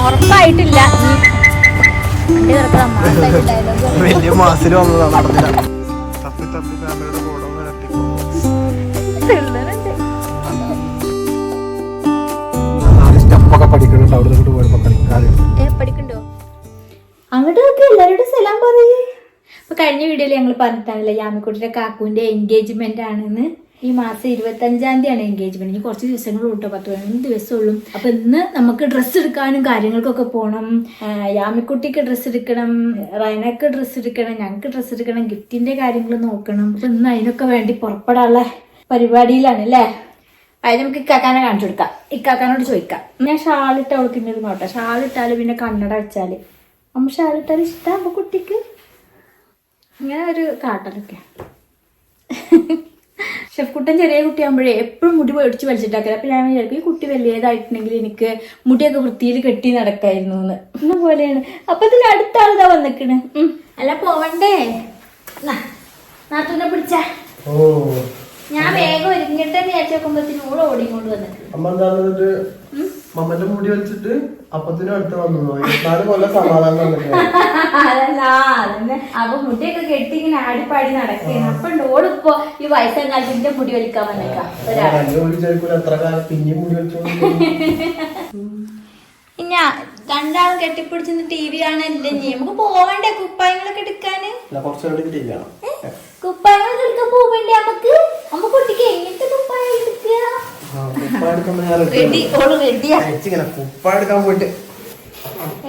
ഉറപ്പായിട്ടില്ല. വലിയ മാസിൽ വന്നതാണ് നടന്നില്ല. തപ്പി തപ്പി ഫാമിലിയുടെ കൂടെ ഒന്ന് തട്ടിപ്പോ സ്റ്റെപ്പൊക്കെ പഠിക്കുന്നുണ്ട്. അവിടെ നിന്ന് പോയപ്പോ കളിക്കാറ് പഠിക്കണ്ടോ? അങ്ങോട്ടൊക്കെ എല്ലാവരോടും സലാം പറയേ. അപ്പൊ കഴിഞ്ഞ വീഡിയോയിൽ ഞങ്ങൾ പറഞ്ഞിട്ടാണല്ലോ യാമിക്കുട്ടിയുടെ കാക്കുവിന്റെ എൻഗേജ്മെന്റ് ആണെന്ന്. ഈ മാസം 25-ാം തീയതിയാണ് എൻഗേജ്മെന്റ്. ഇനി കുറച്ച് ദിവസങ്ങളും ഉണ്ടോ, 10-15 ദിവസമുള്ളൂ. അപ്പൊ ഇന്ന് നമുക്ക് ഡ്രസ്സ് എടുക്കാനും കാര്യങ്ങൾക്കൊക്കെ പോകണം. യാമിക്കുട്ടിക്ക് ഡ്രസ്സ് എടുക്കണം, റൈനക്ക് ഡ്രസ്സ് എടുക്കണം, ഞങ്ങൾക്ക് ഡ്രസ്സ് എടുക്കണം, ഗിഫ്റ്റിന്റെ കാര്യങ്ങൾ നോക്കണം. അപ്പൊ ഇന്ന് അതിനൊക്കെ വേണ്ടി പുറപ്പെടാനുള്ള പരിപാടിയിലാണ് അല്ലേ. അത് നമുക്ക് ഇക്കാക്കാനെ കാണിച്ചു കൊടുക്കാം, ഇക്കാക്കാനോട് ചോദിക്കാം. ഞാൻ ഷാളിട്ട് അവൾക്ക് ഇന്നൊരു നോട്ടെ. ഷാളിട്ടാല് പിന്നെ കണ്ണട വെച്ചാല് അമ്മ ഷാളിട്ടാൽ ഇഷ്ടമാകുമ്പോ കുട്ടിക്ക് ഇങ്ങനെ ഒരു കാട്ടലൊക്കെ. ഷെഫ്കുട്ടൻ ചെറിയ കുട്ടിയാകുമ്പോഴേ എപ്പോഴും മുടി പൊടിച്ച് വലിച്ചിട്ടാക്കില്ല. അപ്പൊ ഞാൻ വിചാരിക്കും ഈ കുട്ടി വലിയതായിട്ടുണ്ടെങ്കിൽ എനിക്ക് മുടിയൊക്കെ വൃത്തിയിൽ കെട്ടി നടക്കായിരുന്നു എന്ന്. എന്ന പോലെയാണ്. അപ്പൊ ഇതിന് അടുത്ത ആളിതാ വന്നിക്കണ്. അല്ല പോവണ്ടേ? നാത്തൂനെ പിടിച്ച ഞാൻ വേഗം ഒരുങ്ങിട്ട് വിചാരിച്ചു നോക്കുമ്പോഴത്തേനും ഓള് ഓടിക്കൊണ്ട് വന്നിട്ട് മമ്മന്റെ മുടി വെച്ചിട്ട് അപ്പത്തിനും അടുത്ത് വന്നു. കൊല്ലം സമാധാനം അതല്ല അതന്നെ. അപ്പൊ മുടിയൊക്കെ കെട്ടി ഇങ്ങനെ ആടിപ്പാടി നടക്കുകയാണ്. അപ്പൊ ഓളിപ്പോ ഈ വയസ്സാം കാലത്തിന്റെ മുടി വലിക്കാൻ വന്നേക്കാം. എത്ര കാലം പിന്നെയും മുടി വലിച്ചു. ഇനി രണ്ടാളും കെട്ടിപ്പിടിച്ചിന്ന് ടി വി കാണല്ലേ. നമുക്ക് പോവണ്ടേ കുപ്പായങ്ങളൊക്കെ എടുക്കാന്? കുപ്പായങ്ങളൊക്കെ എടുക്കാൻ പോവണ്ടേ നമുക്ക്? നമ്മ കുട്ടിക്ക് എങ്ങനത്തെ കുപ്പായം എടുക്കുക?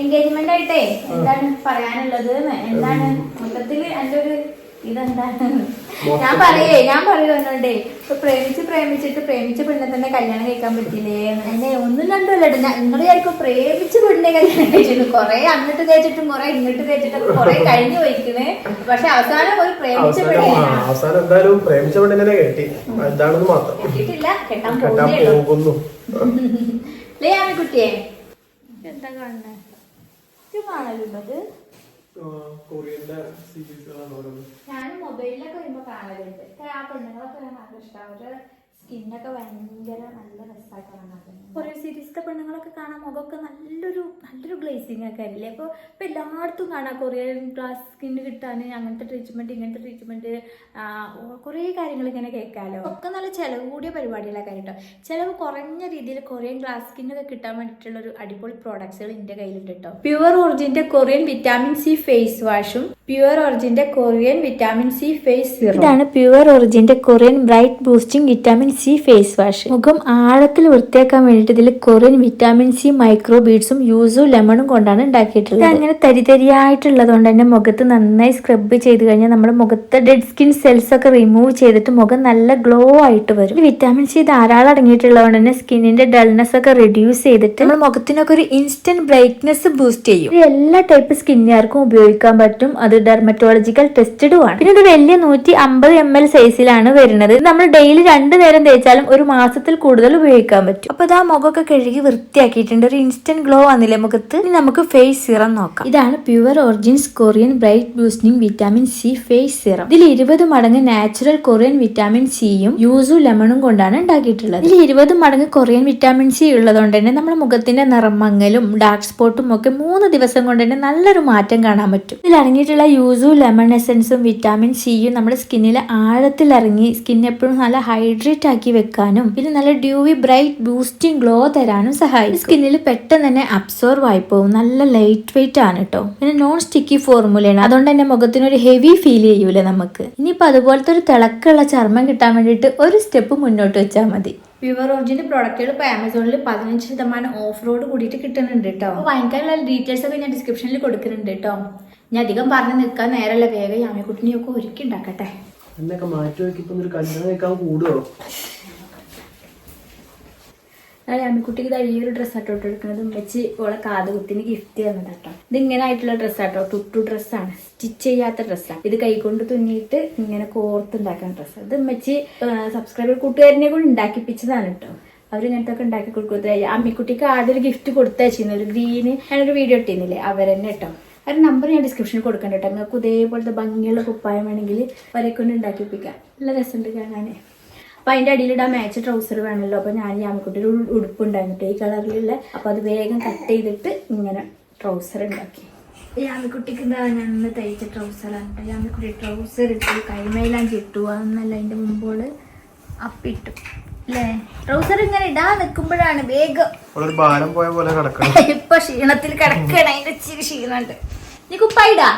എൻഗേജ്മെന്റ് ആയിട്ടേ എന്താണ് പറയാനുള്ളത്? എന്താണ് മൊത്തത്തില് എന്റെ ഒരു ഇതെന്താണ്? ഞാൻ പറയുന്നുണ്ടേ ഇപ്പൊ പ്രേമിച്ചിട്ട് പ്രേമിച്ച പെണ്ണെ തന്നെ കല്യാണം കഴിക്കാൻ പറ്റില്ലേ എന്നെ. ഒന്നും രണ്ടും അല്ല നിങ്ങൾ വിചാരിക്കും പ്രേമിച്ച പെണ്ണെ കല്യാണം കഴിച്ചിട്ട് കൊറേ അങ്ങോട്ട് തേച്ചിട്ടും കൊറേ ഇങ്ങോട്ട് തേച്ചിട്ടൊക്കെ കൊറേ കഴിഞ്ഞു പോയിക്കണ്. പക്ഷെ അവസാനം ഒരു പ്രേമിച്ച പെണ്ണിനെ കെട്ടിയിട്ടില്ല, കെട്ടാൻ പോകുന്നു. അല്ലേ ആമിക്കുട്ടിയെ? എന്താ കാണുന്നേ? കാണലുണ്ടത് ഞാൻ മൊബൈലിലൊക്കെ വരുമ്പോ കാണലുണ്ട്. ആ പെണ്ണുങ്ങളൊക്കെ നല്ല ഇഷ്ടമാണ്. അവരുടെ സ്കിന്നൊക്കെ ഭയങ്കര നല്ല രസമായിട്ട് കാണാൻ. കൊറിയൻ സീരീസിലെ പെണ്ണുങ്ങളൊക്കെ കാണാൻ മുഖമൊക്കെ നല്ലൊരു ഗ്ലേസിങ് ഒക്കെ ആയില്ലേ. അപ്പോൾ ഇപ്പം എല്ലായിടത്തും കാണാം കൊറിയൻ ഗ്ലാസ് സ്കിന്ന് കിട്ടാൻ അങ്ങനത്തെ ട്രീറ്റ്മെന്റ് ഇങ്ങനത്തെ ട്രീറ്റ്മെന്റ് കുറേ കാര്യങ്ങൾ ഇങ്ങനെ കേൾക്കാമല്ലോ. ഒക്കെ നല്ല ചിലവ് കൂടിയ പരിപാടികളൊക്കെ കേട്ടോ. ചിലവ് കുറഞ്ഞ രീതിയിൽ കൊറിയൻ ഗ്ലാസ് സ്കിന്നൊക്കെ കിട്ടാൻ വേണ്ടിയിട്ടുള്ള ഒരു അടിപൊളി പ്രോഡക്ട്സുകൾ എൻ്റെ കയ്യിലുണ്ട് കേട്ടോ. പ്യുവർ ഒറിജിന്റെ കൊറിയൻ വിറ്റാമിൻ സി ഫേസ് വാഷും പ്യുവർ ഒറിജിന്റെ Korean vitamin C face serum. ഇതാണ് പ്യുവർ ഒറിജിന്റെ Korean bright boosting vitamin C face wash. മുഖം ആഴത്തിൽ വൃത്തിയാക്കാൻ വേണ്ടിയിട്ട് ഇതിൽ കൊറിയൻ വിറ്റാമിൻ സി മൈക്രോ ബീഡ്സും യൂസും ലെമണും കൊണ്ടാണ് ഉണ്ടാക്കിയിട്ടുള്ളത്. അങ്ങനെ തരിതരിയായിട്ടുള്ളത് കൊണ്ട് തന്നെ മുഖത്ത് നന്നായി സ്ക്രബ് ചെയ്ത് കഴിഞ്ഞാൽ നമ്മുടെ മുഖത്തെ ഡെഡ് സ്കിൻ സെൽസ് ഒക്കെ റിമൂവ് ചെയ്തിട്ട് മുഖം നല്ല ഗ്ലോ ആയിട്ട് വരും. വിറ്റാമിൻ സി ധാരാളം അടങ്ങിയിട്ടുള്ളത് കൊണ്ട് തന്നെ സ്കിന്നിന്റെ ഡൾനെസ് ഒക്കെ റിഡ്യൂസ് ചെയ്തിട്ട് നമ്മുടെ മുഖത്തിനൊക്കെ ഒരു ഇൻസ്റ്റന്റ് ബ്രൈറ്റ്നെസ് ബൂസ്റ്റ് ചെയ്യും. ഇത് എല്ലാ ടൈപ്പ് സ്കിന്നുകാർക്കും ഉപയോഗിക്കാൻ പറ്റും. അത് ഡെർമറ്റോളജിക്കൽ ടെസ്റ്റഡും ആണ്. പിന്നെ ഇത് വലിയ 150 ml സൈസിലാണ് വരുന്നത്. നമ്മൾ ഡെയിലി 2 നേരം തേച്ചാലും ഒരു മാസത്തിൽ കൂടുതൽ ഉപയോഗിക്കാൻ പറ്റും. അപ്പൊ ഇതാ മുഖമൊക്കെ കഴുകി വൃത്തിയാക്കിയിട്ടുണ്ട്. ഒരു ഇൻസ്റ്റന്റ് ഗ്ലോ വന്നില്ലേ മുഖത്ത്. ഇനി നമുക്ക് ഫേസ് സിറം നോക്കാം. ഇതാണ് Pure Origins Korean bright boosting vitamin C face serum. ഇതിൽ 20 മടങ്ങ് നാച്ചുറൽ കൊറിയൻ വിറ്റാമിൻ സിയും യൂസും ലെമണും കൊണ്ടാണ് ഉണ്ടാക്കിയിട്ടുള്ളത്. ഇതിൽ 20 മടങ്ങ് കൊറിയൻ വിറ്റാമിൻ സി ഉള്ളതുകൊണ്ട് തന്നെ നമ്മുടെ മുഖത്തിന്റെ നിറം മങ്ങലും ഡാർക്ക് സ്പോട്ടും ഒക്കെ 3 ദിവസം കൊണ്ട് തന്നെ നല്ലൊരു മാറ്റം കാണാൻ പറ്റും. ഇതിൽ അടങ്ങിയിട്ടുള്ള യൂസും ലെമൺ എസൻസും വിറ്റാമിൻ സിയും നമ്മുടെ സ്കിന്നിലെ ആഴത്തിൽ ഇറങ്ങി സ്കിൻ എപ്പോഴും നല്ല ഹൈഡ്രേറ്റ് ആക്കി വെക്കാനും പിന്നെ നല്ല ഡ്യൂവി ബ്രൈറ്റ് ബൂസ്റ്റിംഗ് ഗ്ലോ തരാനും സഹായിക്കും. സ്കിന്നിൽ പെട്ടെന്ന് തന്നെ അബ്സോർവ് ആയി പോകും. നല്ല ലൈറ്റ് വെയിറ്റ് ആണ് കേട്ടോ. പിന്നെ നോൺ സ്റ്റിക്കി ഫോർമുലയാണ്. അതുകൊണ്ട് തന്നെ മുഖത്തിനൊരു ഹെവി ഫീൽ ചെയ്യൂല നമുക്ക്. ഇനിയിപ്പോ അതുപോലത്തെ ഒരു തിളക്കമുള്ള ചർമ്മം കിട്ടാൻ വേണ്ടിയിട്ട് ഒരു സ്റ്റെപ്പ് മുന്നോട്ട് വെച്ചാൽ മതി. പ്യുവർ ഒറിജിന്റെ പ്രോഡക്റ്റുകൾ ഇപ്പോൾ ആമസോണിൽ 15% ഓഫ് റോഡ് കൂടിയിട്ട് കിട്ടുന്നുണ്ട് കേട്ടോ. അപ്പോൾ വാങ്ങിക്കാനുള്ള ഡീറ്റെയിൽസ് ഒക്കെ ഞാൻ ഡിസ്ക്രിപ്ഷനിൽ കൊടുക്കുന്നുണ്ട് കേട്ടോ. ഞാൻ അധികം പറഞ്ഞു നിൽക്കാൻ നേരമല്ല, വേഗം യാമിക്കുട്ടിനെയൊക്കെ ഒരുക്കി ഉണ്ടാക്കട്ടെ. എന്നൊക്കെ മാറ്റി നോക്കിയപ്പോൾ കല്യാണം കഴിക്കാൻ കൂടുവോ? യാമിക്കുട്ടിക്ക് ഈ ഒരു ഡ്രസ്സാട്ടോ എടുക്കുന്നത്. ഉമ്മച്ചി ഓളെ കാതുകുത്തിന് ഗിഫ്റ്റ് തന്നതാട്ടോ. ഇത് ഇങ്ങനെ ആയിട്ടുള്ള ഡ്രസ്സാട്ടോ. ടുട്ടു ഡ്രസ്സാണ്, സ്റ്റിച്ച് ചെയ്യാത്ത ഡ്രസ്സാണ്. ഇത് കൈകൊണ്ട് തുന്നിയിട്ട് ഇങ്ങനെ കോർത്തുണ്ടാക്കുന്ന ഡ്രസ്സ്. ഇത് ഉമ്മച്ചി സബ്സ്ക്രൈബർ കൂട്ടുകാരനെ കൂടി ഉണ്ടാക്കിപ്പിച്ചതാണ് കേട്ടോ. അവരിങ്ങനത്തെ ഒക്കെ ഉണ്ടാക്കി കൊടുക്കുന്നത്. അമ്മിക്കുട്ടിക്ക് ആദ്യം ഒരു ഗിഫ്റ്റ് കൊടുത്തയച്ചിരുന്നു, ഒരു ഗ്രീന്. ഞാനൊരു വീഡിയോ ഇട്ടിരുന്നില്ലേ, അവരെന്നെ കേട്ടോ. അവരുടെ നമ്പർ ഞാൻ ഡിസ്ക്രിപ്ഷനിൽ കൊടുക്കണ്ട കേട്ടോ. നിങ്ങൾക്ക് ഇതേപോലത്തെ ഭംഗിയുള്ള കുപ്പായം വേണമെങ്കിൽ അവരെ കൊണ്ട് ഉണ്ടാക്കിപ്പിക്കാം. നല്ല രസമുണ്ട് കാണാൻ. അപ്പൊ അതിന്റെ അടിയിലിടാൻ മാച്ച് ട്രൗസർ വേണമല്ലോ. അപ്പൊ ഞാൻ യാമിക്കുട്ടി ഒരു ഉടുപ്പ് ഉണ്ടായിരുന്നു ഈ കളറിലുള്ള. അപ്പൊ അത് വേഗം കട്ട് ചെയ്തിട്ട് ഇങ്ങനെ ട്രൗസർ ഉണ്ടാക്കി. യാമിക്കുട്ടിക്ക് എന്താ ഞാൻ തയ്ച്ച ട്രൗസറാണ്. യാമിക്കുട്ടി ട്രൗസർ ഇട്ടു, കൈമേലാഞ്ചി ഇട്ടു, അതൊന്നല്ല അതിന്റെ മുമ്പോള് അപ്പിട്ടു അല്ലേ. ട്രൗസർ ഇങ്ങനെ ഇടാൻ നിൽക്കുമ്പോഴാണ് വേഗം ഭാരം പോയ പോലെ കിടക്കണം. ഇപ്പൊ ക്ഷീണത്തിൽ കിടക്കണ, അതിന്റെ ഇച്ചിരി ക്ഷീണുണ്ട്. നീ കുപ്പായിടാ.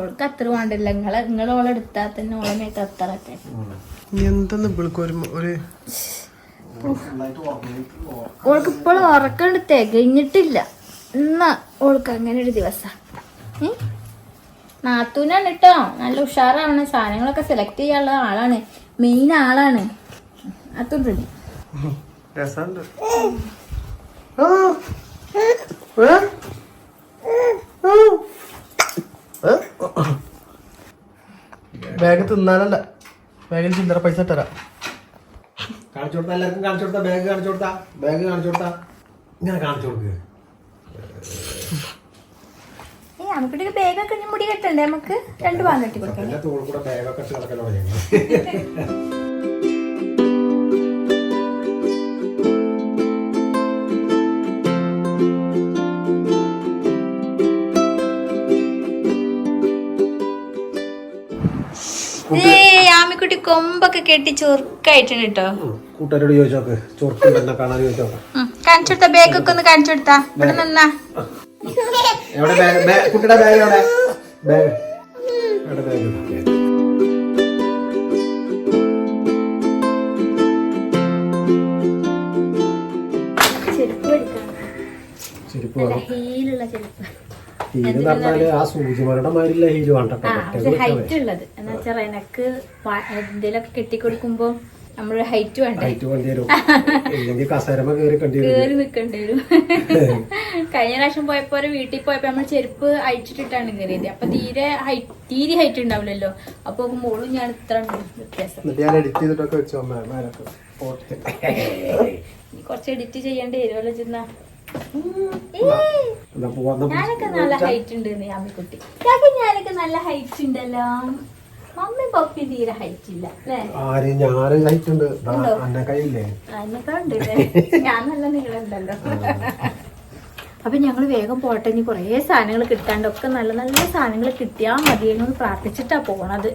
ഓൾക്ക് അത്ര വേണ്ടില്ല. നിങ്ങളോളെടുത്താൽ തന്നെ ഓളെ മേത്ത് അത്രക്കെ. എന്തെന്ന് ഒരു ഓൾക്ക് ഇപ്പോഴും ഉറക്കണ്ട് തികഞ്ഞിട്ടില്ല. എന്നാ ഓൾക്ക് അങ്ങനെ ഒരു ദിവസം. നാത്തൂനാണ് കേട്ടോ, നല്ല ഉഷാറാണ്. സാധനങ്ങളൊക്കെ സെലക്ട് ചെയ്യാനുള്ള ആളാണ്, മെയിൻ ആളാണ്. നാത്തൂൻ രസമുണ്ട്. ബാഗ് തിന്നാനല്ല, ബാഗിൽ ചില്ലറ പൈസ തരാം. കാണിച്ചു കൊടുത്താ, എല്ലാവർക്കും കാണിച്ചു കൊടുത്താ. ബാഗ് കാണിച്ചു കൊടുത്താ, ബാഗ് കാണിച്ചു കൊടുത്താ. ഇങ്ങനെ കാണിച്ചു കൊടുക്കുക. നമുക്കിട്ട് ബാഗൊക്കെ മുടി കെട്ടണ്ടേ, നമുക്ക് 2 ഭാഗം കെട്ടി കൊടുക്കാം. എല്ലാ തോളിൽ കൂടെ ബാഗൊക്കെ ഇട്ട് കിടക്കലോ ഞങ്ങൾ. ആമിക്കുട്ടി കൊമ്പൊക്കെ കെട്ടി ചൊറുക്കായിട്ടുണ്ട് കേട്ടോ. കൂട്ടുകാരോട് ചോദിച്ചോക്ക്, ചൊറുക്കുണ്ടെന്നെ കാണാൻ ചോദിച്ചോക്ക്. കാണിച്ചു കൊടുത്താ, ബാഗൊക്കെ ഒന്ന് കാണിച്ചു കൊടുത്താ. ഇവിടെ നിന്നാ. എവിടെ ബാഗ്? കുട്ടിയുടെ ബാഗ് എവിടെ? ബാഗ് എവിടെ? ബാഗ് ചെരുപ്പ് എടുക്കാം. ചെരുപ്പ് ഹീലുള്ള ചെരുപ്പ്. ഹീല് പറഞ്ഞാല് ആ സൂചിമരുടെ മാതിരില്ല ഹീല് വേണ്ട. ഹൈറ്റ് ഉള്ളത് എന്ന് വെച്ചാൽ എനക്ക് എന്തേലൊക്കെ കെട്ടിക്കൊടുക്കുമ്പോ നമ്മളൊരു ഹൈറ്റ് വേണ്ട. ഹൈറ്റ് വേണ്ടി വരും. ഇല്ലെങ്കിൽ കസേരമ കേറി നിക്കണ്ടി വരും. കഴിഞ്ഞ പ്രാവശ്യം പോയപ്പോ വീട്ടിൽ പോയപ്പോ നമ്മൾ ചെരുപ്പ് അഴിച്ചിട്ടിട്ടാണ് കയറിയത്. അപ്പൊ തീരെ ഹൈറ്റ് ഉണ്ടാവില്ലല്ലോ. അപ്പൊ മോളും ഞാൻ ഇത്ര വ്യത്യാസം. കുറച്ച് എഡിറ്റ് ചെയ്യേണ്ടി വരുമല്ലോ ചെന്നാ. ഞാനൊക്കെ നല്ല ഹൈറ്റ് ഉണ്ട് ആമിക്കുട്ടി. ഞാനൊക്കെ നല്ല ഹൈറ്റ് ഉണ്ടല്ലോ. മമ്മി പപ്പി തീരെ ഹൈറ്റ് ഇല്ല അല്ലേ? അതിനൊക്കെ ഉണ്ട്. ഞാൻ നല്ല നീളമുണ്ടല്ലോ. അപ്പൊ ഞങ്ങള് വേഗം പോട്ടെ. ഇനി കുറേ സാധനങ്ങൾ കിട്ടാണ്ടൊക്കെ നല്ല നല്ല സാധനങ്ങൾ കിട്ടിയാൽ മതി എന്ന് പ്രാർത്ഥിച്ചിട്ടാ പോണത്.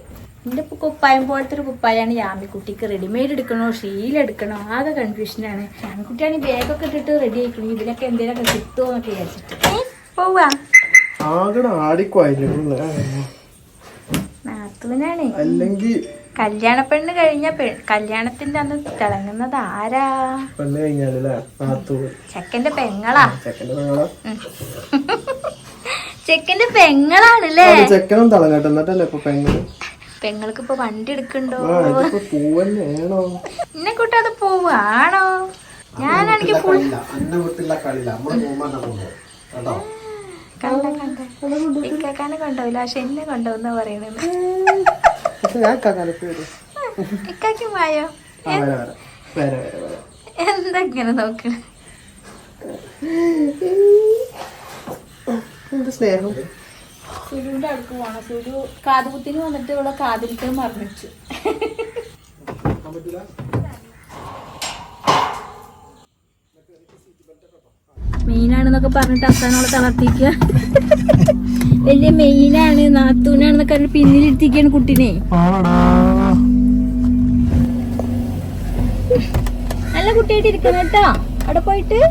എന്റെ കുപ്പായം പോലത്തെ ഒരു കുപ്പായാണ് യാമിക്കുട്ടിക്ക്. റെഡിമെയ്ഡ് എടുക്കണോ ഷീലെടുക്കണോ ആകെ കൺഫ്യൂഷനാണ്. യാമിക്കുട്ടിയാണ് ബാഗൊക്കെ ഇട്ടിട്ട് റെഡി ആയിക്കണം. ഇതിനൊക്കെ എന്തെങ്കിലുമൊക്കെ കിട്ടുമോ എന്നൊക്കെ വിചാരിച്ചിട്ട് പോവാ. നാത്തൂനാണ് അല്ലെങ്കിൽ കല്യാണ പെണ്ണ് കഴിഞ്ഞ കല്യാണത്തിന്റെ അന്ന് തിളങ്ങുന്നത് ആരാ? പെണ്ണ് കഴിഞ്ഞാലല്ലേ ചെക്കന്റെ പെങ്ങളാ. ചെക്കന്റെ പെങ്ങളാണല്ലേ. ചെക്കനും തിളങ്ങട്ടെ എന്നിട്ടല്ലേ ഇപ്പൊ പെങ്ങള്. പെങ്ങൾക്ക് ഇപ്പൊ വണ്ടി എടുക്കണ്ടോ? പോവന്നെയാണോ? എന്നെ കൂട്ടാതെ പോവാണോ? ഞാനാണെങ്കിൽ ഫുൾ ഇക്കാക്കാനെ കൊണ്ടുപോയില്ല, പക്ഷെ എന്നെ കൊണ്ടുപോകുന്ന പറയണത്. ഇക്കാക്കും വായോ? എന്താ ഇങ്ങനെ നോക്കണ? സ്നേഹം. സുലുവിന്റെ അടുക്ക് പോണം. സുലു കാതുകുത്തിന് വന്നിട്ട് ഇവിടെ കാതിലിട്ട് മറന്നിച്ചു. മെയിനാണെന്നൊക്കെ പറഞ്ഞിട്ട് അവസാനോളെ തളർത്തിക്കുക. വലിയ മെയിനാണ് നാത്തൂനാണെന്നൊക്കെ പറഞ്ഞ് പിന്നിലിരുത്തിക്കാണ് കുട്ടീനെ. നല്ല കുട്ടിയായിട്ട് ഇരിക്കണം കേട്ടോ അവിടെ പോയിട്ട്.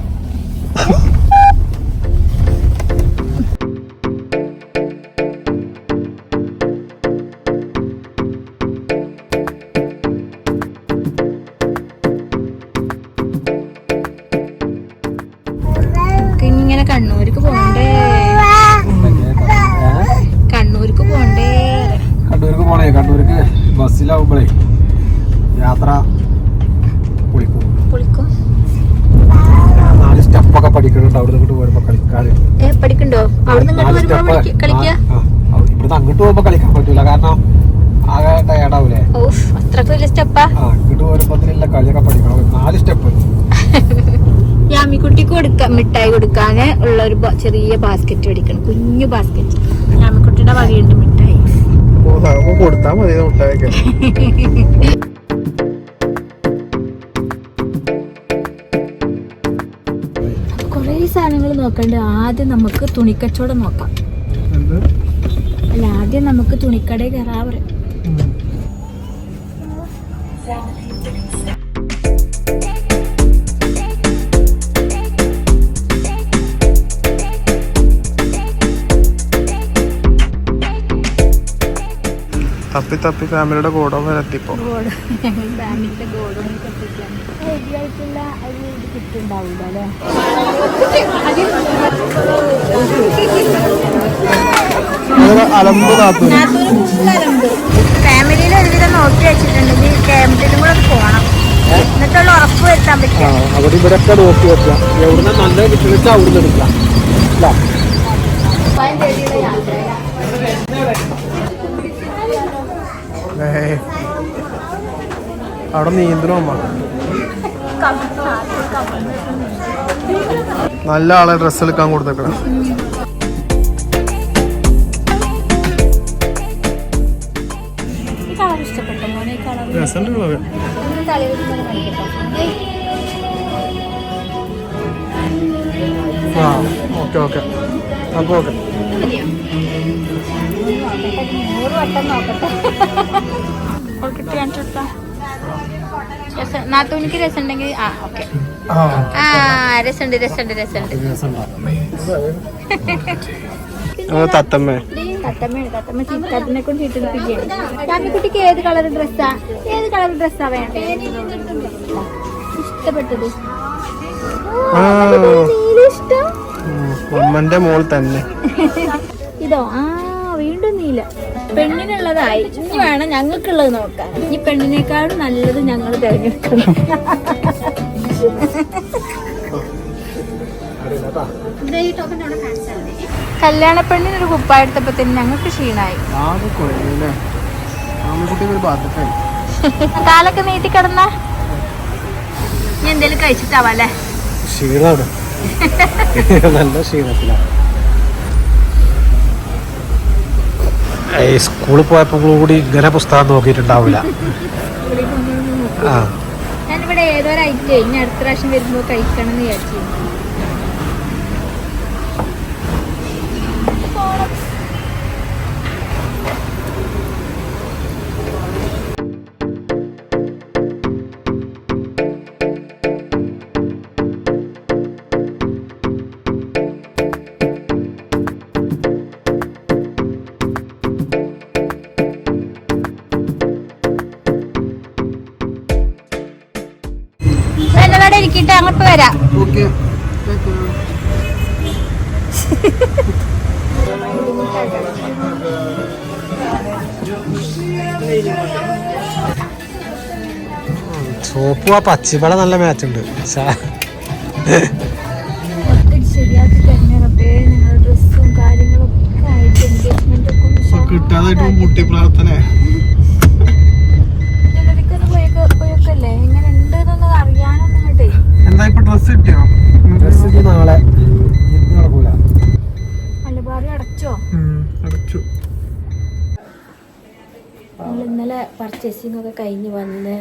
ഇങ്ങനെ കണ്ണൂർക്ക് പോണ്ടേ? കണ്ണൂർക്ക് പോണ്ടേ? കണ്ണൂർക്ക് പോണേ. കണ്ണൂർക്ക് ബസ്സിലാവുമ്പോഴേ യാത്ര പൊളിക്കും. 4 സ്റ്റെപ്പൊക്കെ പഠിക്കുന്നുണ്ട്. അവിടെ ഇങ്ങോട്ട് പോകുമ്പോ കളിക്കാൻ പഠിക്കണ്ടോ? ഇവിടുന്ന് അങ്ങോട്ട് പോകുമ്പോ കളിക്കാൻ പറ്റൂല, കാരണം ആകെ ടയർഡാവൂലേ. അത്രക്ക് വലിയ സ്റ്റെപ്പാ. ഇങ്ങോട്ട് വരുമ്പോഴത്തേനുള്ള കളിയൊക്കെ പഠിക്കണം. 4 സ്റ്റെപ്പ്. യാമിക്കുട്ടിക്ക് കൊടുക്കാം, മിഠായി കൊടുക്കാന് ഉള്ള ഒരു ചെറിയ ബാസ്ക്കറ്റ് മേടിക്കണം. കുഞ്ഞു ബാസ്ക്കറ്റ്. യാമിക്കുട്ടിയുടെ വകയുണ്ട് മിഠായി. കൊടുത്താ മതി മുട്ടായൊക്കെ. കുറേ സാധനങ്ങൾ നോക്കണ്ട്. ആദ്യം നമുക്ക് തുണിക്കച്ചവടം നോക്കാം. അല്ല, ആദ്യം നമുക്ക് തുണിക്കടയിൽ കയറാ പറയാം. തപ്പി തപ്പി ഫാമിലിയുടെ ഗോഡൗൺ വരെ എത്തിപ്പോ. ഫാമിലിയുടെ ഗോഡൗൺ റെഡിയായിട്ടുള്ള ഒരു ഇത് കിട്ടുണ്ടാവില്ല അല്ലേ? അലമ്പ് നാത്തു ഫാമിലിയിൽ ഒരുവിധം നോക്കി വെച്ചിട്ടുണ്ടെങ്കിൽ ക്യാമ്പിലും കൂടെ പോകണം, എന്നിട്ടുള്ള ഉറപ്പ് വരുത്താൻ പറ്റും. അവിടെ ഇവിടെയൊക്കെ നോക്കി വെക്കാം. എവിടുന്ന നല്ല കിട്ടുന്ന അവിടുന്ന് എടുക്കാം. അവിടെ നീന്തണോ അമ്മ? നല്ല ആളെ ഡ്രസ്സ് എടുക്കാൻ കൊടുത്തേക്കണം. ഈ കളർ ഇഷ്ടപ്പെട്ടോ മോനെ? ഈ കളർ രസമുള്ളത്. ആ ഓക്കെ ഓക്കെ അപ്പൊ ഓക്കെ. 100 വട്ടം നോക്കട്ടെ. നാത്തൂനിക്ക് രസമുണ്ടെങ്കിൽ ഓക്കെ. രസമുണ്ട് രസമുണ്ട് രസമുണ്ട്. തത്തമ്മേ തത്തമ്മനെ കൊണ്ട് ചീട്ടിപ്പിക്കുകയാണ്. ചാമിക്കുട്ടിക്ക് ഏത് കളർ ഡ്രസ്സാ വേണ്ടേ? ഇഷ്ടപ്പെട്ടത് ഇഷ്ടം ഉമ്മന്റെ മോൾ തന്നെ. ഇതോ? വീണ്ടും നീല. പെണ്ണിനുള്ളതായി. ഇനി വേണം ഞങ്ങൾക്കുള്ളത് നോക്കാൻ. ഈ പെണ്ണിനേക്കാളും നല്ലത് ഞങ്ങൾ തിരഞ്ഞെടുക്കണം. കല്യാണ പെണ്ണിനൊരു കുപ്പായ എടുത്തപ്പോ തന്നെ ഞങ്ങൾക്ക് ക്ഷീണായി. കാലൊക്കെ നീട്ടി കിടന്ന നീ എന്തേലും കഴിച്ചിട്ടാവല്ലേ? ക്ഷീണമാണ്. നല്ല ക്ഷീണത്തിലാണ്. സ്കൂളിൽ പോയപ്പോ കൂടി ഇങ്ങനെ പുസ്തകം നോക്കിയിട്ടുണ്ടാവില്ല. ഞാനിവിടെ ഏതൊരു ഐറ്റം ഇനി അടുത്ത പ്രാവശ്യം വരുമ്പോ കഴിക്കണം എന്ന് വിചാരിച്ചു. എന്നോടെ ഇരിക്കട്ടെ, അങ്ങോട്ട് വരാം. സോപ്പും ആ പച്ചിപ്പള നല്ല മാച്ച് ഉണ്ട്. ശരിയാക്കി കഴിഞ്ഞപ്പേ ഞങ്ങൾ ഡ്രസ്സും കാര്യങ്ങളും ഒക്കെ ആയിട്ട് എൻഗേജ്മെന്റ് ഒക്കെ കിട്ടാതായിട്ട് മുട്ടി പ്രാർത്ഥന. പോയൊക്കെല്ലേ എങ്ങനെ ഉണ്ട് എന്നൊന്നും അറിയാനൊന്നും ഇങ്ങോട്ടേ. എന്താ ഇപ്പൊ ഡ്രസ് കിട്ടിയോ? ഡ്രസ് നാളെ നടക്കൂല. മലബാറി അടച്ചോ? അടച്ചു. നമ്മൾ ഇന്നലെ പർച്ചേസിംഗ് ഒക്കെ കഴിഞ്ഞ് വന്ന്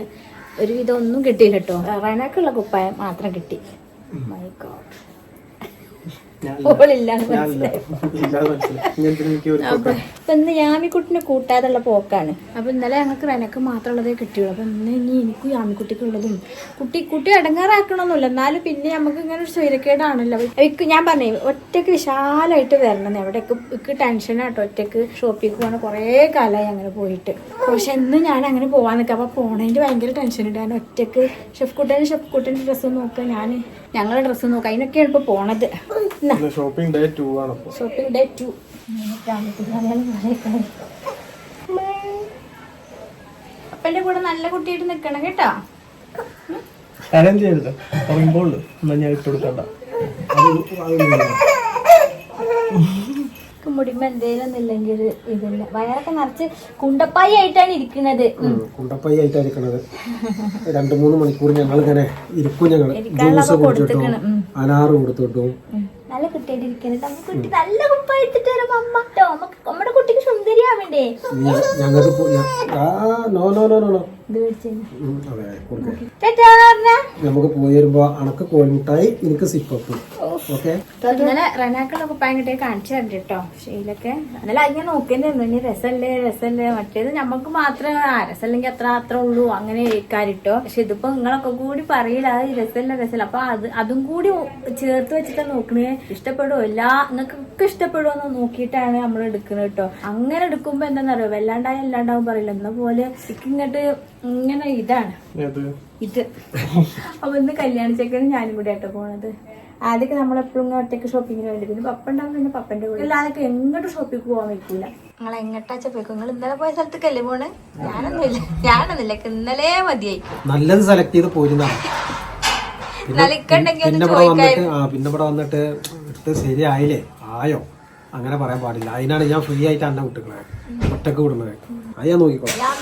ഒരുവിധം ഒന്നും കിട്ടിയില്ല കേട്ടോ. റനക്കുള്ള കുപ്പായം മാത്രം കിട്ടി. ഇന്ന് യാമിക്കുട്ടിനെ കൂട്ടാതുള്ള പോക്കാണ്. അപ്പൊ ഇന്നലെ ഞങ്ങൾക്ക് റനക്ക് മാത്രമുള്ളതേ കിട്ടിയുള്ളൂ. അപ്പൊ ഇന്ന് ഇനി എനിക്കും യാമിക്കുട്ടിക്കുള്ളതും കുട്ടി അടങ്ങാറാക്കണമെന്നില്ല. എന്നാലും പിന്നെ നമുക്ക് ഇങ്ങനെ ഒരു സ്വൈരക്കേടാണല്ലോ. ഞാൻ പറഞ്ഞേ ഒറ്റക്ക് വിശാലമായിട്ട് വരണം. എവിടേക്ക് ടെൻഷനാട്ടോ. ഒറ്റക്ക് ഷോപ്പിലേക്ക് പോകണം. കുറേ കാലമായി അങ്ങനെ പോയിട്ട്. പക്ഷെ ഇന്ന് ഞാൻ അങ്ങനെ പോവാൻ നിൽക്കാം. അപ്പൊ പോണതിന്റെ ഭയങ്കര ടെൻഷനുണ്ട്. ഞാൻ ഒറ്റക്ക് ഷെഫ്കുട്ടൻ്റെ ഡ്രസ്സ് നോക്കാം, ഞങ്ങളുടെ ഡ്രസ്സ് നോക്കാം. അതിനൊക്കെയാണ് ഇപ്പൊ പോണത്. ഷോപ്പിംഗ് ഡേ 2 ആണ്. Shopping day 2. അപ്പന്റെ കൂടെ നല്ല കുട്ടിയായിട്ട് നിക്കണം കേട്ടോ. അറേഞ്ച് ചെയ്തത് പറയുമ്പോൾ ഞാൻ ഇട്ട് കൊടുക്കണ്ട. മുടിമ്പോ എന്തേലും ഇല്ലെങ്കിൽ ഇതില്ല. വയറൊക്കെ നിറച്ച് കുണ്ടപ്പായി ആയിട്ടാണ് ഇരിക്കുന്നത്. 2-3 മണിക്കൂർ ഞങ്ങൾ ഇങ്ങനെ ഇരിക്കും. ഞങ്ങൾ ജ്യൂസ് കുടിച്ചിട്ടും അനാറ് കൊടുത്തിട്ടും നല്ല കുട്ടിയായിട്ട് ഇരിക്കുന്നത്. കുട്ടി നല്ല കുപ്പായി എടുത്തിട്ട് വരും അമ്മ. നമ്മുടെ കുട്ടിക്ക് സുന്ദരി വേണ്ടേ ഞങ്ങൾക്ക് നോ നോ നോ നോ ഇത് മേടിച്ചു അതെ നമുക്ക് പോയി വരുമ്പോ അണക്ക് കോഴിമുട്ടായി എനിക്ക് സിപ്പപ്പ്. ഓക്കെ ഇന്നലെ റനാക്കുള്ള കുപ്പായം കിട്ടിയ കാണിച്ചു തരണ്ട കേട്ടോ. ഷെയിലൊക്കെ എന്നാലും അതിങ്ങനെ നോക്കേണ്ടിരുന്നു. ഇനി രസല്ലേ മറ്റേത് നമുക്ക് മാത്രമേ രസമല്ലെങ്കിൽ അത്ര ഉള്ളൂ അങ്ങനെ കേൾക്കാരിട്ടോ. പക്ഷെ ഇതിപ്പോ നിങ്ങളൊക്കെ കൂടി പറയില്ല അത് രസമില്ല. അപ്പൊ അതും കൂടി ചേർത്ത് വെച്ചിട്ടാ നോക്കണേ. ഇഷ്ടപ്പെടുമോ നിങ്ങൾക്കൊക്കെ ഇഷ്ടപ്പെടുമോ നോക്കിയിട്ടാണ് നമ്മൾ എടുക്കുന്നത് കേട്ടോ. അങ്ങനെ എടുക്കുമ്പോ എന്താണെന്നറിയോ, എല്ലാണ്ടാവും പറയില്ല എന്ന പോലെ ഇങ്ങോട്ട് ഇങ്ങനെ ഇതാണ് ഇത്. അപ്പൊ ഇന്ന് കല്യാണ ചെക്കനും ഞാനും കൂടെ ആട്ടോ പോണത്. ആദ്യമൊക്കെ നമ്മളെപ്പോഴും ഒറ്റയ്ക്ക് ഷോപ്പിങ്ങിന് വേണ്ടി, പിന്നെ പപ്പ ഉണ്ടാവും, പിന്നെ പപ്പന്റെ കൂടെ അല്ലാതൊക്കെ എങ്ങോട്ട് ഷോപ്പിംഗ് പോകാൻ വെക്കൂല. നിങ്ങൾ എങ്ങോട്ടാച്ച പോയിക്കോ. നിങ്ങൾ ഇന്നലെ പോയ സ്ഥലത്തേക്കല്ലേ പോണ്? ഞാനൊന്നുമില്ല ഇന്നലെ മതിയായി. നല്ലത് സെലക്ട് ചെയ്ത് പോയിരുന്നാണ്. പിന്നെ ഇവിടെ വന്നിട്ട് ശരിയായില്ലേ ആയോ അങ്ങനെ പറയാൻ പാടില്ല. അതിനാണ് ഞാൻ ഫ്രീ ആയിട്ട് അന്നെ വിട്ടുകളെ ഒറ്റക്ക് വിടുന്നത്. അത് ഞാൻ നോക്കിക്കോളാം.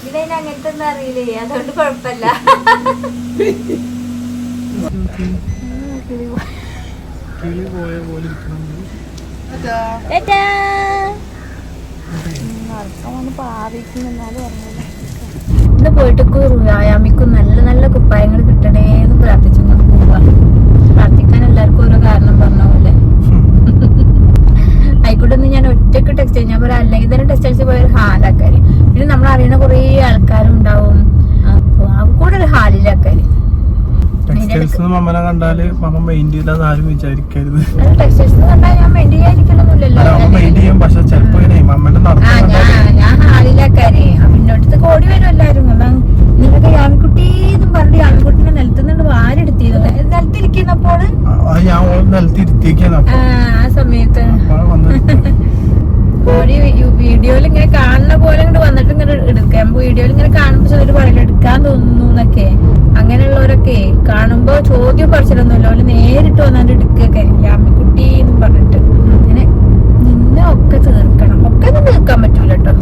ഇതിന് അങ്ങനത്തെ ഒന്നും അറിയില്ലേ, അതുകൊണ്ട് കുഴപ്പമില്ല. ഇന്ന് പോയിട്ട് വ്യായാമിക്കും നല്ല കുപ്പായങ്ങൾ കിട്ടണേന്ന് പ്രാർത്ഥിച്ചു പോവാ. പ്രാർത്ഥിക്കാൻ എല്ലാവർക്കും ഓരോ കാരണം പറഞ്ഞ പോലെ. ആയിക്കോട്ടെ ഞാൻ ഒറ്റക്ക് ടെക്സ്റ്റൈൽ ഞാൻ പറയാം. അല്ലെങ്കിൽ തന്നെ ടെക്സ്റ്റൈൽസ് പോയ ഒരു ഹാലാക്കാര്, പിന്നെ നമ്മൾ അറിയുന്ന കുറേ ആൾക്കാരും ഉണ്ടാവും. അപ്പൊ ആ കൂടെ ഒരു ഹാലിലാക്കാര്. ടെക്സ്റ്റൈൽസ് കണ്ടാല് മെയിൻ ചെയ്താൽ ആരും വിചാരിക്കരുത്. ടെക്സ്റ്റൈൽസ് കണ്ടാൽ ഞാൻ മെയിൻ ചെയ്യാനിരിക്കലൊന്നുമില്ലല്ലോ. ഞാൻ ഹാലിലാക്കാര്. പിന്നോട്ടത്ത് കോടി വരും എല്ലാരും. നിങ്ങളൊക്കെ യാമിക്കുട്ടി എന്നും പറഞ്ഞ് യാമിക്കുട്ടിനെ നിലത്തുനിന്ന് വാരെടുത്തിരുന്നു. നിലത്തിരിക്കുന്നപ്പോൾ ആ സമയത്ത് കോഴി വീഡിയോയിൽ ഇങ്ങനെ കാണുന്ന പോലെ ഇങ്ങോട്ട് വന്നിട്ട് ഇങ്ങനെ എടുക്കാം. വീഡിയോയിൽ ഇങ്ങനെ കാണുമ്പോ ചിലർ പറയില്ല എടുക്കാൻ തോന്നുന്നു എന്നൊക്കെ. അങ്ങനെയുള്ളവരൊക്കെ കാണുമ്പോ ചോദ്യം പറിച്ചിട്ടൊന്നുമല്ലോ, അവര് നേരിട്ട് വന്നിട്ട് എടുക്കുക യാമിക്കുട്ടി എന്നും പറഞ്ഞിട്ട്. അങ്ങനെ നിന്നെ ഒക്കെ തീർക്കണം. ഒക്കെ ഒന്നും തീർക്കാൻ പറ്റൂല കേട്ടോ.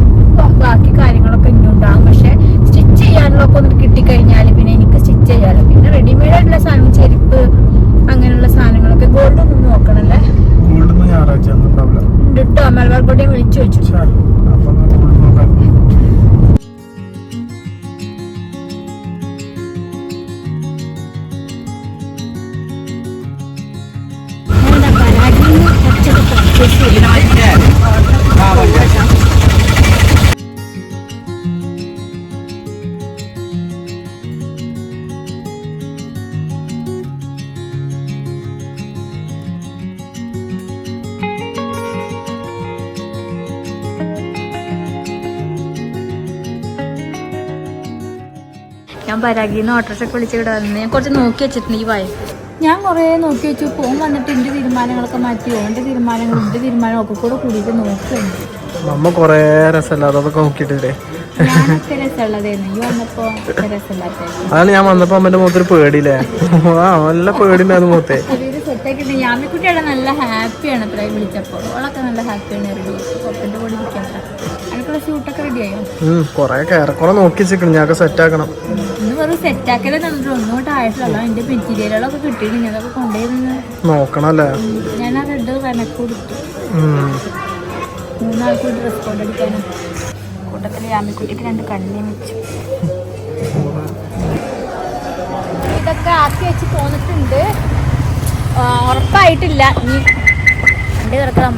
ബാക്കി കാര്യങ്ങളൊക്കെ ഇനിയുണ്ടാകും. പക്ഷെ സ്റ്റിച്ച് ചെയ്യാനുള്ളൊക്കെ ഒന്ന് കിട്ടിക്കഴിഞ്ഞാല് പിന്നെ എനിക്ക് സ്റ്റിച്ച് ചെയ്യാലോ. പിന്നെ റെഡിമെയ്ഡ് ആയിട്ടുള്ള സാധനം, ചെരുപ്പ് അങ്ങനെയുള്ള സാധനങ്ങളൊക്കെ ഗോൾഡ് ഒന്നും നോക്കണല്ലേ. കേട്ടോ മലബാർ കോട്ടയെ വിളിച്ചു വെച്ചു. ഞാൻ പരാഗിന്ന് ഓട്ടോറിക്ഷ വിളിച്ച് ഇവിടെ വന്ന് ഞാൻ കുറച്ച് നോക്കി വെച്ചിട്ടുണ്ട്. ഈ വായ ഞാൻ കുറേ നോക്കി വെച്ചു. ഫോൺ വന്നിട്ട് എൻ്റെ തീരുമാനങ്ങളൊക്കെ മാറ്റി എൻ്റെ തീരുമാനം ഒക്കെ കൂടെ കൂടിയിട്ട് നോക്കുന്നുണ്ട്. നമ്മ കൊറേ രസമല്ലാതെ അതൊക്കെ നോക്കിട്ടില്ലേ. ഞാനൊക്കെ രസമുള്ളതായിരുന്നു. ഈ വന്നപ്പോ രസമില്ലാത്ത. അതാണ് ഞാൻ വന്നപ്പോ അമ്മന്റെ മുഖത്തൊരു പേടിയില്ലേ. നല്ല പേടിണ്ടായിരുന്നു മുഖത്തെ. സെറ്റാക്കിട്ട് യാമിക്കുട്ടിയുടെ നല്ല ഹാപ്പിയാണ്. അത്ര വിളിച്ചപ്പോ ഓളൊക്കെ നല്ല ഹാപ്പിയാണ്. റെഡി പപ്പന്റെ കൂടെ ഇരിക്കാൻ എനിക്കുള്ള ഷൂട്ടൊക്കെ റെഡിയായോ? കൊറേ കേറക്കുറെ നോക്കി വെച്ചിരിക്കണം. ഞാൻ സെറ്റ് ആക്കണം. ഇന്ന് വെറും സെറ്റാക്കലേ തന്നിട്ട് ഒന്നുകൂട്ട് ആയിട്ടില്ല. എന്റെ മെറ്റീരിയലുകളൊക്കെ കിട്ടിയിട്ടുണ്ട്. അതൊക്കെ കൊണ്ടുപോയി നോക്കണല്ലേ. ഞാൻ ആ റെഡ് വെനക്ക് കൊടുത്തു. 3 ആൾക്ക് ഡ്രസ് കോഡ് അടിക്കാനും കൂട്ടത്തില് യാമിക്കുട്ടിക്ക് 2 കണ്ണിയും വെച്ചു. ഇതൊക്കെ ആക്കി വെച്ച് പോന്നിട്ടുണ്ട്. ഉറപ്പായിട്ടില്ല. ഇനി വണ്ടി തുറക്കണം.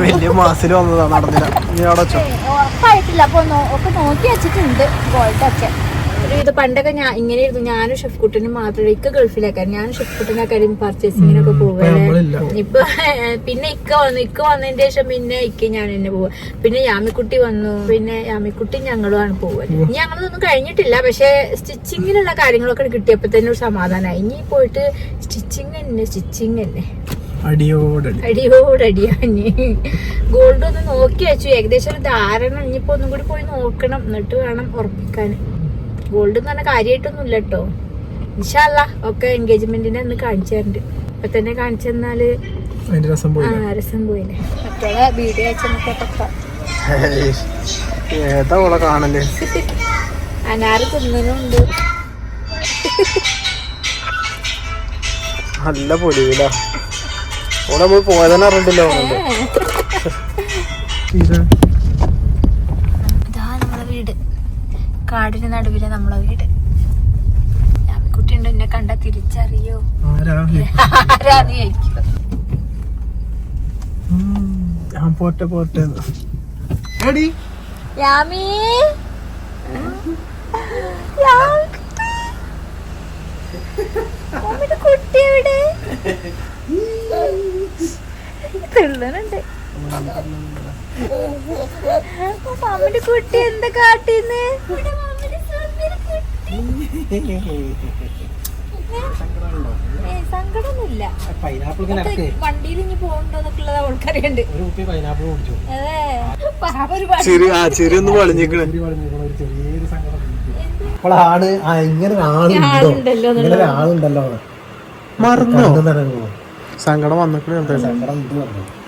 വലിയ മാസിൽ വന്നതാ നടന്നില്ല. ഉറപ്പായിട്ടില്ല. അപ്പൊ ഒക്കെ നോക്കി വെച്ചിട്ടുണ്ട് ഗോൾഡൊക്കെ. ഇത് പണ്ടൊക്കെ ഞാൻ ഇങ്ങനെയായിരുന്നു. ഞാനും ഷെഫ് കുട്ടനും മാത്രമേ ഇക്ക ഗൾഫിലേക്കാരും. ഞാനും ഷെഫ് കുട്ടനൊക്കെ പർച്ചേസിങ്ങിനൊക്കെ പോവുകയല്ലേ. ഇപ്പൊ പിന്നെ ഇക്ക വന്നതിന് ശേഷം പിന്നെ ഇക്ക ഞാൻ തന്നെ പോവുക. പിന്നെ യാമിക്കുട്ടി വന്നു. പിന്നെ യാമിക്കുട്ടി ഞങ്ങളുമാണ് പോവുക. ഇനി ഞങ്ങളതൊന്നും കഴിഞ്ഞിട്ടില്ല. പക്ഷെ സ്റ്റിച്ചിങ്ങിനുള്ള കാര്യങ്ങളൊക്കെ കിട്ടിയപ്പോ തന്നെ ഒരു സമാധാനമായി. ഇനി പോയിട്ട് സ്റ്റിച്ചിങ് തന്നെ അടിയോടടിയാഞ്ഞ് ഗോൾഡ് ഒന്ന് നോക്കി വെച്ചു. ഏകദേശം ഒരു ധാരണ. ഇനിയിപ്പോ ഒന്നും കൂടി പോയി നോക്കണം. എന്നിട്ട് വേണം ഉറപ്പിക്കാൻ. ഗോൾഡ് എന്ന് പറഞ്ഞാൽ കാര്യമായിട്ടൊന്നും ഇല്ല കേട്ടോ. ഇൻഷാ അല്ലാ ഒക്കെ എൻഗേജ്മെന്റിനെ ഒന്ന് കാണിച്ചു തരണ്ട്. ഇപ്പൊ തന്നെ കാണിച്ചു തന്നാല് രസം പോയില്ലേ. മറ്റുള്ള വീഡിയോ അയച്ചെന്നൊക്കെ ഏതാ ഓളെ കാണല്ലേ. അനാറ് തിന്നുന്നുണ്ട്. നല്ല പൊലിവില ഓളെ നമ്മൾ പോയതന്നെ അറിഞ്ഞിട്ടില്ല. ഇതാ നമ്മളെ വീട്, കാടിന് നടുവിലെ നമ്മളെ വീട്. കുട്ടിയുണ്ട്, എന്നെ കണ്ട തിരിച്ചറിയോ ആരാന്ന് ചോദിക്കും. പോട്ടെ പോട്ടെ എടി യാമി കുട്ടി എവിടെ തുള്ളനുണ്ട്? മാമിന്റെ കുട്ടി എന്താ കാട്ടിന്ന്? സങ്കടമൊന്നുമില്ല. വണ്ടിയിൽ ഇനി പോകണ്ടോന്നൊക്കെയുള്ളത് അവൾക്കറിയണ്ട്. അതെ ചെറിയ ഒന്ന് വളഞ്ഞിക്കണേ. ഇങ്ങനെ ആളുണ്ടല്ലോ മറന്നോ? സങ്കടം വന്നിക്കണേ.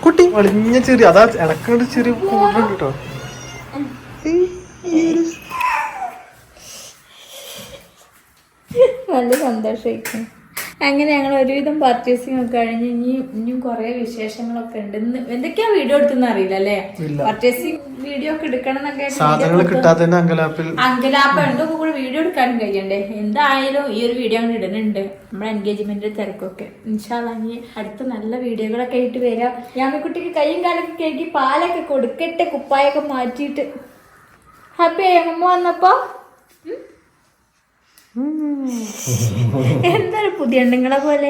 കുട്ടി വളഞ്ഞ ചെറിയ അതാ ഇടക്കണ്ട് ചെറിയ കൂടുന്നുണ്ട് കേട്ടോ. നല്ല സന്തോഷമായിരിക്കും. അങ്ങനെ ഞങ്ങൾ ഒരുവിധം പർച്ചേസിംഗ് ഒക്കെ കഴിഞ്ഞ് ഇനിയും കുറെ വിശേഷങ്ങളൊക്കെ ഉണ്ട്. ഇന്ന് എന്തൊക്കെയാ വീഡിയോ എടുത്തെന്ന് അറിയില്ല അല്ലേ? പർച്ചേസിംഗ് വീഡിയോ ഒക്കെ എടുക്കണം എന്നൊക്കെ അങ്കലാപ്പ് ഉണ്ട്. കൂടെ വീഡിയോ എടുക്കാനും കഴിയണ്ടേ. എന്തായാലും ഈ ഒരു വീഡിയോ അങ്ങനെ ഇടുന്നുണ്ട്. നമ്മുടെ എൻഗേജ്മെന്റിന്റെ തിരക്കൊക്കെ ഇൻഷാ അല്ലാഹ് ഇനി അടുത്ത നല്ല വീഡിയോകളൊക്കെ ആയിട്ട് വരാം. യാമിക്കുട്ടിക്ക് കൈയും കാലൊക്കെ കഴുകി പാലൊക്കെ കൊടുക്കട്ടെ, കുപ്പായൊക്കെ മാറ്റിയിട്ട്. ഹാപ്പി ആയി അമ്മ വന്നപ്പോ? എന്തൊരു പുതിയ എണ്ണങ്ങളെ പോലെ.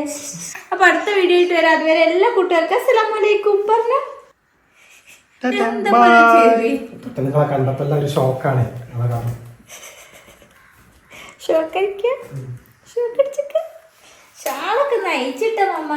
അപ്പൊ അടുത്ത വീഡിയോ ആയിട്ട് വരാം. അതുവരെ എല്ലാ കൂട്ടുകാർക്കും അസ്സലാമു അലൈക്കും പറഞ്ഞു. കണ്ടപ്പോ ഒരു ഷോക്കാണ്. ഷോക്കടിക്ക ഷാളൊക്കെ നയിച്ചിട്ട മമ്മ.